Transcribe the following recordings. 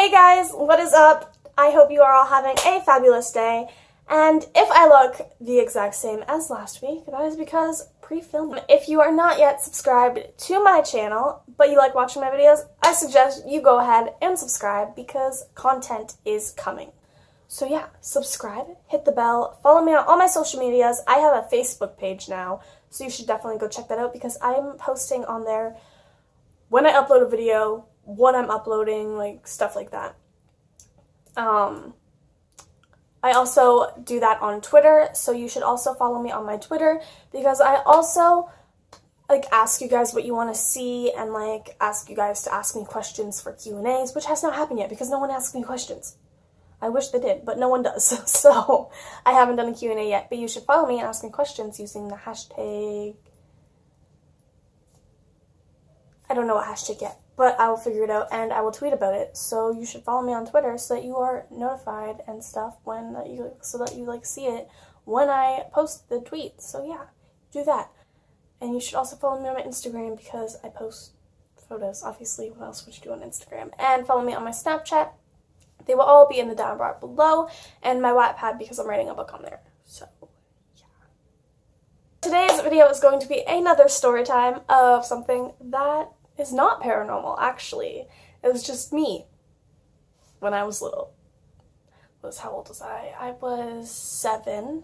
Hey guys, what is up? I hope you are all having a fabulous day, and if I look the exact same as last week, that is because pre-filmed. If you are not yet subscribed to my channel, but you like watching my videos, I suggest you go ahead and subscribe because content is coming. So yeah, subscribe, hit the bell, follow me on all my social medias. I have a Facebook page now, so you should definitely go check that out because I'm posting on there when I upload a video, what I'm uploading, like stuff like that. I also do that on Twitter, so you should also follow me on my Twitter because I also ask you guys what you want to see and ask you guys to ask me questions for Q&As, which has not happened yet because no one asks me questions. I wish they did, but no one does. So I haven't done a Q&A yet, but you should follow me and ask me questions using the hashtag. I don't know what hashtag yet, but I will figure it out and I will tweet about it. So you should follow me on Twitter so that you are notified and stuff so that you see it when I post the tweet. So yeah, do that. And you should also follow me on my Instagram because I post photos. Obviously, what else would you do on Instagram? And follow me on my Snapchat. They will all be in the down bar below, and my Wattpad because I'm writing a book on there. So yeah. Today's video is going to be another story time of something that is not paranormal, actually. It was just me when I was little. How old was I? I was 7.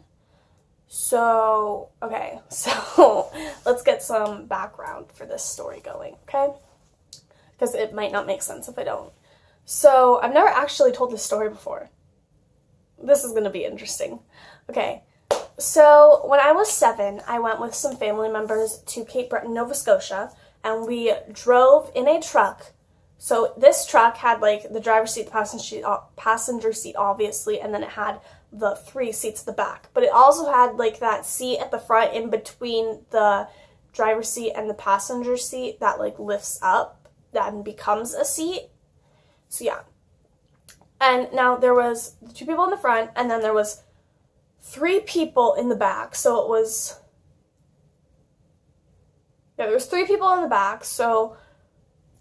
So, okay, so let's get some background for this story going, okay? Because it might not make sense if I don't. So, I've never actually told this story before. This is going to be interesting. Okay, so when I was 7, I went with some family members to Cape Breton, Nova Scotia, and we drove in a truck. So this truck had the driver's seat, the passenger seat obviously, and then it had the 3 seats at the back. But it also had that seat at the front in between the driver's seat and the passenger seat that lifts up and becomes a seat. So yeah. And now there was the 2 people in the front, and then there was 3 people in the back. So it was... yeah, there was 3 people in the back, so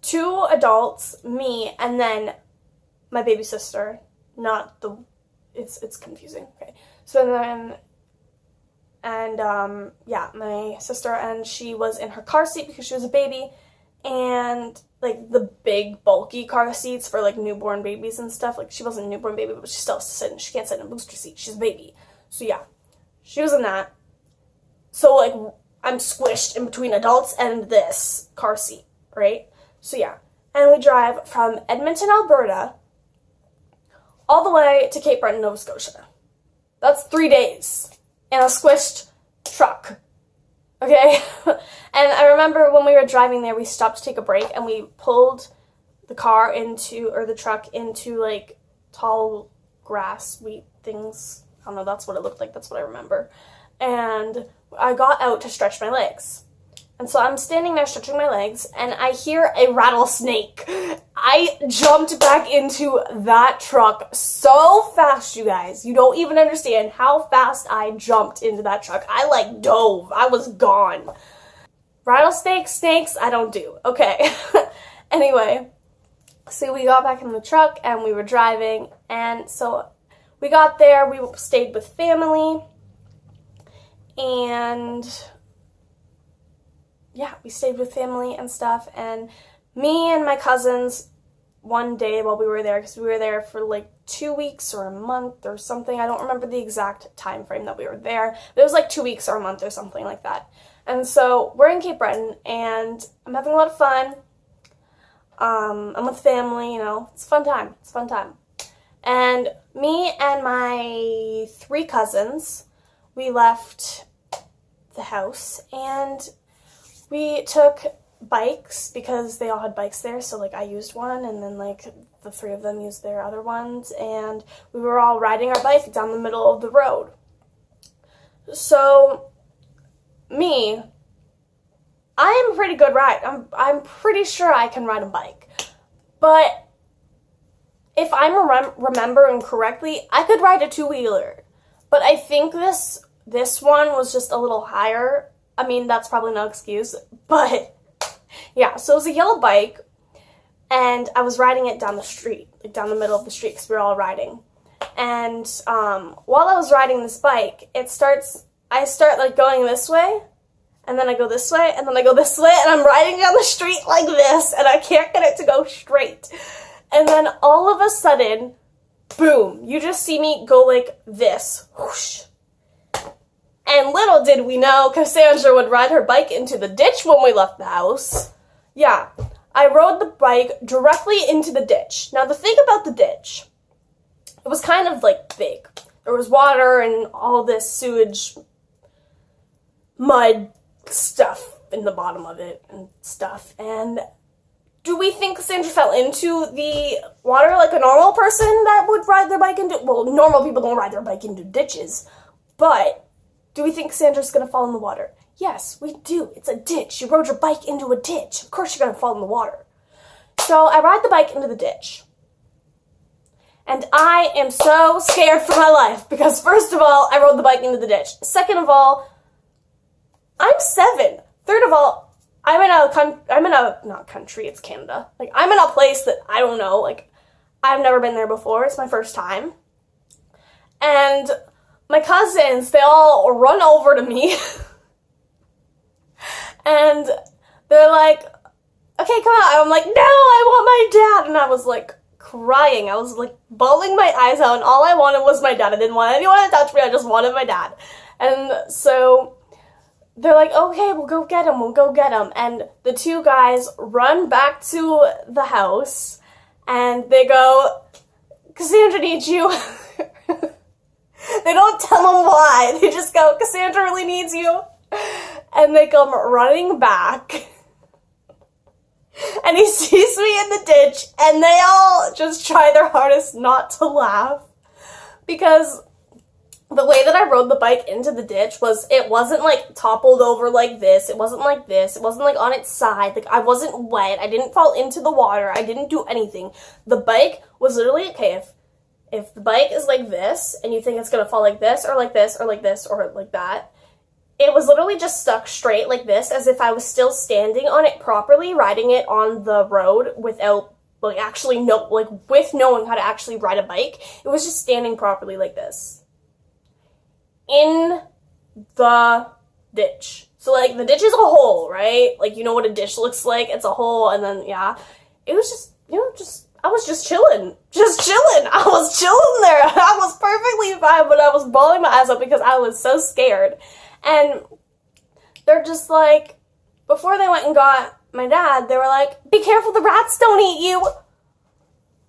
2 adults, me, and then my baby sister. Not the... It's confusing. Okay. So then... And, yeah, my sister, and she was in her car seat because she was a baby, and, the big, bulky car seats for, newborn babies and stuff. She wasn't a newborn baby, but she still she can't sit in a booster seat. She's a baby. So, yeah. She was in that. So, I'm squished in between adults and this car seat, right? So yeah, and we drive from Edmonton, Alberta, all the way to Cape Breton, Nova Scotia. That's 3 days in a squished truck, okay? And I remember when we were driving there, we stopped to take a break, and we pulled the truck into, tall grass, wheat things. I don't know, that's what it looked like, that's what I remember. And I got out to stretch my legs. And so I'm standing there stretching my legs, and I hear a rattlesnake. I jumped back into that truck so fast, you guys. You don't even understand how fast I jumped into that truck. I, dove. I was gone. Rattlesnakes, snakes, I don't do. Okay. Anyway, so we got back in the truck, and we were driving, and so we got there. We stayed with family. And yeah, we stayed with family and stuff, and me and my cousins one day while we were there, because we were there for 2 weeks or a month or something. I don't remember the exact time frame that we were there, but it was 2 weeks or a month or something like that. And so we're in Cape Breton, and I'm having a lot of fun. I'm with family, it's a fun time. It's a fun time. And me and my 3 cousins, we left the house, and we took bikes because they all had bikes there, so I used one, and then the 3 of them used their other ones, and we were all riding our bike down the middle of the road. So me, I am a pretty good ride. I'm pretty sure I can ride a bike, but if I'm remembering correctly, I could ride a 2-wheeler, but I think this one was just a little higher. I mean, that's probably no excuse, but yeah, so it was a yellow bike, and I was riding it down the street, like down the middle of the street, because we were all riding. And while I was riding this bike, I start like going this way, and then I go this way, and then I go this way, and I'm riding down the street like this, and I can't get it to go straight. And then all of a sudden, boom, you just see me go like this, whoosh. And little did we know, Cassandra would ride her bike into the ditch when we left the house. Yeah, I rode the bike directly into the ditch. Now the thing about the ditch, it was kind of like big. There was water and all this sewage, mud stuff in the bottom of it and stuff. And do we think Cassandra fell into the water like a normal person that would ride their bike into? Well, normal people don't ride their bike into ditches. But do we think Cassandra's going to fall in the water? Yes, we do. It's a ditch. You rode your bike into a ditch. Of course you're going to fall in the water. So I ride the bike into the ditch. And I am so scared for my life because first of all, I rode the bike into the ditch. Second of all, I'm 7. Third of all, not country, it's Canada. Like, I'm in a place that I don't know. Like, I've never been there before. It's my first time. And my cousins, they all run over to me. And they're like, okay, come on. I'm like, no, I want my dad. And I was like crying. I was like bawling my eyes out. And all I wanted was my dad. I didn't want anyone to touch me. I just wanted my dad. And so they're like, okay, we'll go get him. We'll go get him. And the two guys run back to the house. And they go, Cassandra needs you. They don't tell him why. They just go, Cassandra really needs you. And they come running back. And he sees me in the ditch. And they all just try their hardest not to laugh. Because the way that I rode the bike into the ditch was, it wasn't like toppled over like this. It wasn't like this. It wasn't like on its side. Like, I wasn't wet. I didn't fall into the water. I didn't do anything. The bike was literally, okay, if the bike is like this, and you think it's going to fall like this, or like this, or like this, or like that, it was literally just stuck straight like this, as if I was still standing on it properly, riding it on the road without, like, with knowing how to actually ride a bike. It was just standing properly like this. In the ditch. So, like, the ditch is a hole, right? Like, you know what a ditch looks like? It's a hole, and then, yeah. It was just, I was just chilling. Just chilling. I was chilling there. I was perfectly fine, but I was bawling my eyes out because I was so scared. And they're just like, before they went and got my dad, they were like, be careful the rats don't eat you.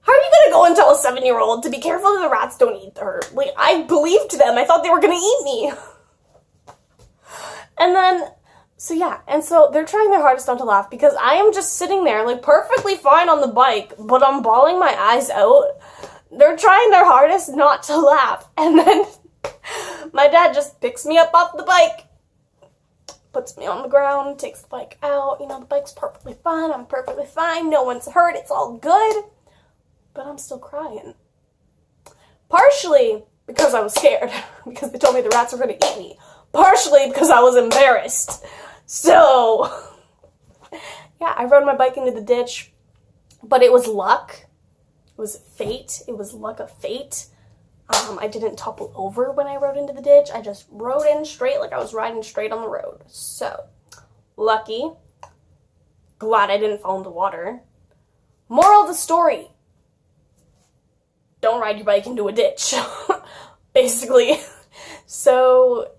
How are you going to go and tell a 7-year-old to be careful that the rats don't eat her? Like, I believed them. I thought they were going to eat me. And then, so yeah, and so they're trying their hardest not to laugh because I am just sitting there, like, perfectly fine on the bike, but I'm bawling my eyes out. They're trying their hardest not to laugh. And then my dad just picks me up off the bike, puts me on the ground, takes the bike out. You know, the bike's perfectly fine. I'm perfectly fine. No one's hurt. It's all good. But I'm still crying. Partially because I was scared, because they told me the rats were going to eat me. Partially because I was embarrassed. So, yeah, I rode my bike into the ditch, but it was luck. It was fate. It was luck of fate. I didn't topple over when I rode into the ditch. I just rode in straight like I was riding straight on the road. So, lucky. Glad I didn't fall into water. Moral of the story. Don't ride your bike into a ditch. Basically. So,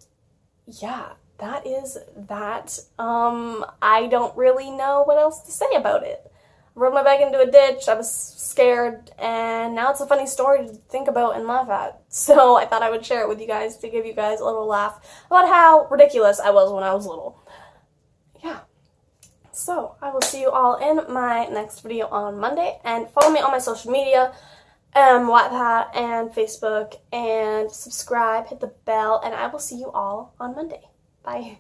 yeah, that is that. I don't really know what else to say about it. I rode my bike into a ditch, I was scared, and now it's a funny story to think about and laugh at. So I thought I would share it with you guys to give you guys a little laugh about how ridiculous I was when I was little. Yeah. So I will see you all in my next video on Monday, and follow me on my social media, Wattpad and Facebook, and subscribe, hit the bell, and I will see you all on Monday. Bye.